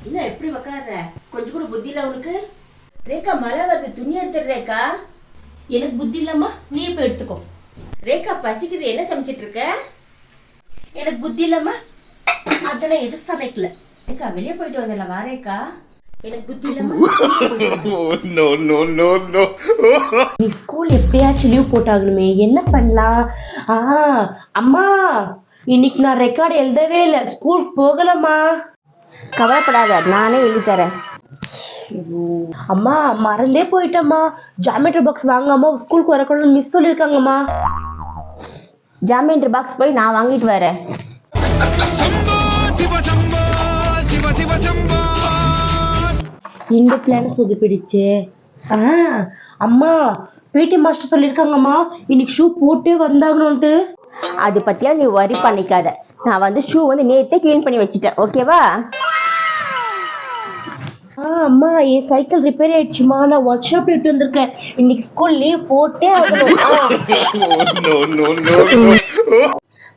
என்ன எப்படி உக்காடுற? கொஞ்சம் கூட புத்தி இல்ல உனக்கு? ரேகா மழை வருது, துணி எடுத்துடு ரேகா. எனக்கு புத்தி இல்லம்மா, நீ போய் எடுத்துக்கோ. ரேகா பசிக்குது, என்ன சமைச்சிட்டு இருக்க? எனக்கு புத்தி இல்லம்மா, அதெல்லாம் எதுவும் சமைக்கல. ரேகா வெளியே போயிட்டு வந்தல வா ரேகா. எனக்கு புத்தி இல்லம்மா. நீ ஸ்கூல் எப்படியாச்சும் லீவ் போட்டாகணுமே, என்ன பண்ணலாம்? அம்மா இன்னைக்கு நான் ரெக்கார்டு எழுதவே இல்லை, ஸ்கூல் போகலம்மா. கவலைப்படாத, நானே எழுதி தரேன். அம்மா மறந்தே போயிட்டம்மா, ஜாமெட்ரி பாக்ஸ் வாங்காம ஸ்கூலுக்கு வரக்கூடாதுன்னு மிஸ் சொல்லியிருக்காங்கம்மா. ஜாமெட்ரி பாக்ஸ் போய் நான் வாங்கிட்டு வரேன். இந்த பிளான சொதுப்பிடுச்சு. அம்மா பிடி மாஸ்டர் சொல்லியிருக்காங்கம்மா, இன்னைக்கு ஷூ போட்டே வந்தாங்கன்னுட்டு. அது பத்தியா நீ வரி பண்ணிக்காத. நான் வந்து ஷூ வந்து நேத்தே கிளீன் பண்ணி வச்சுட்டேன், ஓகேவா? அம்மா என் சைக்கிள் ரிப்பேர் ஆயிடுச்சுமா, நான் ஒர்க் ஷாப் போயிட்டு வந்திருக்கேன், இன்னைக்கு ஸ்கூல் லீவ் போட்டே ஆகணும்.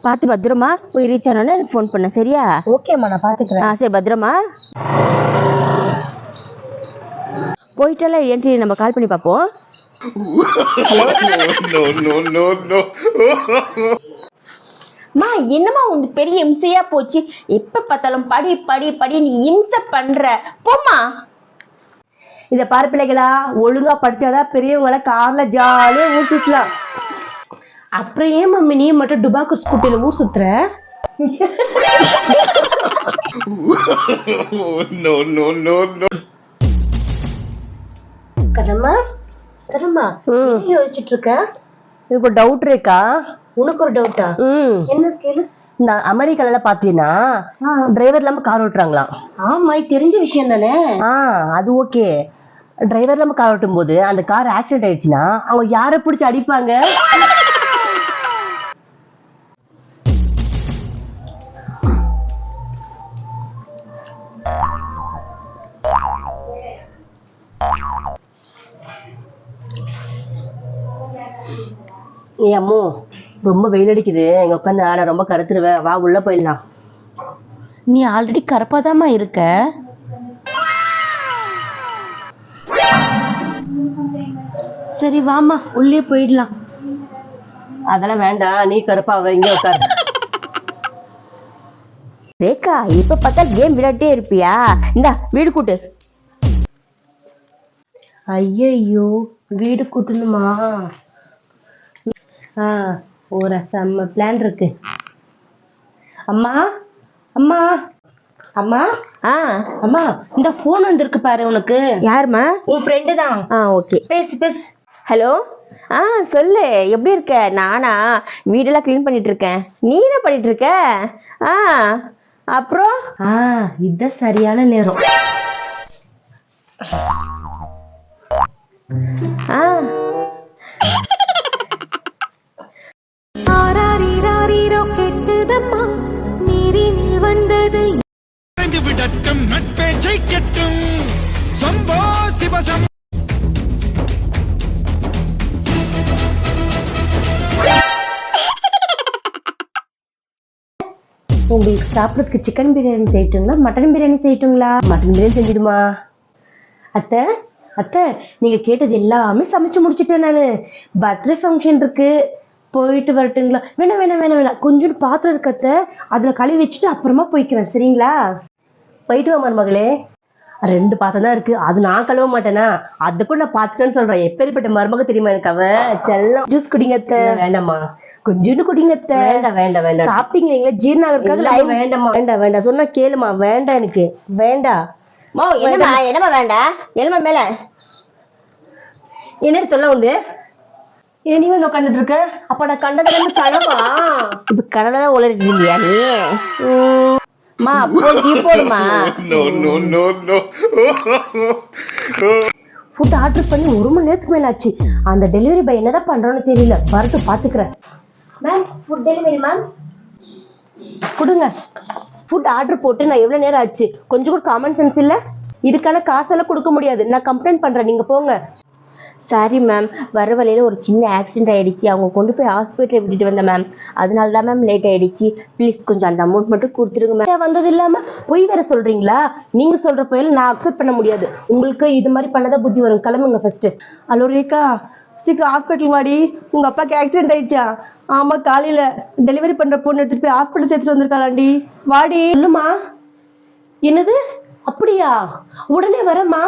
பார்த்து பத்திரமா போய் ரீச் ஆனோன்னு எனக்கு ஃபோன் பண்ண, சரியா? ஓகேம்மா, நான் பாத்துக்கிறேன். சரி பத்திரமா போயிட்டால என்ட்ரி நம்ம கால் பண்ணி பார்ப்போம். மா என்னம்மா உனக்கு பெரிய இம்சையா போச்சு, எப்ப பார்த்தாலும் படி படி படி நீ இம்சை பண்ற, போம்மா. இத பாரு பிள்ளைகளா, ஒழுங்கா படிச்சாதான் பெரியவங்கள கார்ல ஜாலியா ஊர் சுத்தலாம். அப்புறம் ஏன் மம்மி நீ மட்டும் டுபாக்கு ஸ்கூட்டில ஊர் சுத்துற? கதம்மா கதம்மா யோசிச்சுட்டு இருக்க? எனக்கு ஒரு டவுட் இருக்கா? உனக்கு ஒரு டவுட்டா? என்ன கேளு. இந்த அமெரிக்கால பாத்தீங்கன்னா டிரைவர் இல்லாம கார் ஓட்டுறாங்களாம். ஆமா, தெரிஞ்ச விஷயம் தானே. அது ஓகே. டிரைவர் இல்லாம கார் ஓட்டும் போது அந்த கார் ஆக்சிடென்ட் ஆயிடுச்சுன்னா அவங்க யாரை பிடிச்சி அடிப்பாங்க? அம்மோ ரொம்ப வெயில் அடிக்குது, எங்க உட்காந்து நான் ரொம்ப கருத்துருவேன், வா உள்ள போயிடலாம். நீ ஆல்ரெடி கருப்பாதாம்மா இருக்க. சரி வாமா உள்ளே போயிடலாம். அதெல்லாம் வேண்டாம், நீ கருப்பாவ, இங்க உட்காரு. ரேகா இப்ப பார்த்தா கேம் விளையாட்டே இருப்பியா? இந்த வீடு கூட்டு. ஐயோ வீடு கூட்டணுமா? ஒரு செம்ம பிளான் இருக்கு. அம்மா அம்மா அம்மா அம்மா இந்த போன் வந்திருக்கு பாரு உனக்கு. யாருமா? உன் ஃப்ரெண்டு தான். ஓகே, பேசு பேசு. ஹலோ. சொல்லு, எப்படி இருக்க? நானா வீடெல்லாம் கிளீன் பண்ணிட்டு இருக்கேன். நீ என்ன பண்ணிட்டு இருக்க? அப்புறம் இதுதான் சரியான நேரம். உங்களுக்கு சாப்பிட்றதுக்கு சிக்கன் பிரியாணி செய்யட்டுங்களா, மட்டன் பிரியாணி செய்யட்டுங்களா? மட்டன் பிரியாணி செஞ்சிடுமா. அத்தை அத்தை நீங்க கேட்டது எல்லாமே சமைச்சு முடிச்சுட்டேன் நானு. பர்த்டே ஃபங்க்ஷன் இருக்கு, போயிட்டு வரட்டுங்களா? வேணாம் வேணாம் வேணாம் வேணாம், கொஞ்சம் பாத்திரம் இருக்கு அத்தை, அதுல கழுவி வச்சுட்டு அப்புறமா போய்க்கிறேன், சரிங்களா? போயிட்டு வா மருமகளே. 2 பாத்திரம் தான் இருக்கு, அது நான் கழுவ மாட்டேனா? அது கூட நான் பாத்துட்டேன்னு சொல்றேன். எப்பேற்பட்ட மருமக தெரியுமா எனக்கு அவ. செல்லம். ஜூஸ் குடிங்க அத்தை. வேண்டாமா, கொஞ்சோண்டு குடிங்க அத்தை. வேண்டாம் வேண்டாம் வேண்டாம். சாப்பிட்டீங்களா? ஜீரணம் ஆகிறதுக்காக. வேண்டாமா வேண்டாம் வேண்டாம், சொன்னா கேளுமா. வேண்டாம் எனக்கு வேண்டாம். என்னமா வேண்டாம்? என்னமா மேல என்ன சொல்ல உண்டு? இனிமே உட்காந்துட்டு இருக்க. அப்ப நான் கண்டதுல இருந்து கனவா? இப்ப கனவுதான் உளறிட்டு இருந்தியா நீ? மா போடுமா. ஃபுட் ஆர்டர் பண்ணி 1 மணி நேரத்துக்கு மேல ஆச்சு. அந்த டெலிவரி பாய் என்னதான் பண்றோன்னு தெரியல. வரட்டு பாத்துக்கிறேன். Ma'am food delivery ma'am. கொடுங்க. ஃபுட் ஆர்டர் போட்டு நான் எவ்வளவு நேரம் ஆச்சு? கொஞ்சம் கூட காமன் சென்ஸ் இல்ல. இதுக்கான காசெல்லாம் கொடுக்க முடியாது, நான் கம்ப்ளைண்ட் பண்றேன், நீங்க போங்க. சாரி மேம், வர வழியில ஒரு சின்ன ஆக்சிடென்ட் ஆயிடுச்சு. அவங்க கொண்டு போய் ஹாஸ்பிட்டல் விட்டுட்டு வந்தேன் மேம். அதனால தான் மேம் லேட் ஆயிடுச்சு. ப்ளீஸ் கொஞ்சம் அந்த அமௌண்ட் மட்டும் கொடுத்துருங்க மேம். வந்தது இல்லாம பொய் வேற சொல்றீங்களா? நீங்க சொல்ற பொய்யில நான் அக்செப்ட் பண்ண முடியாது. உங்களுக்கு இது மாதிரி பண்ணதான் புத்தி வரும். கிளம்புங்க ஃபர்ஸ்ட். ஹலோ ரேகா, சீக்கிரம் ஹாஸ்பிட்டல் வாடி. உங்க அப்பாக்கு ஆக்சிடென்ட் ஆயிடுச்சா? ஆமா, காலையில டெலிவரி பண்ற பொண்ணு எடுத்துட்டு போய் ஹாஸ்பிட்டல் சேர்த்துட்டு வந்திருக்காளாண்டி. வாடி. சொல்லுமா. என்னது? அப்படியா? உடனே வரமா.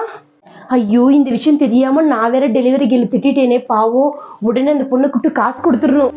ஐயோ, இந்த விஷயம் தெரியாம நான் வேற டெலிவரி கேள்வி திட்டேனே பாவம். உடனே அந்த பொண்ணை கூப்பிட்டு காசு கொடுத்துடணும்.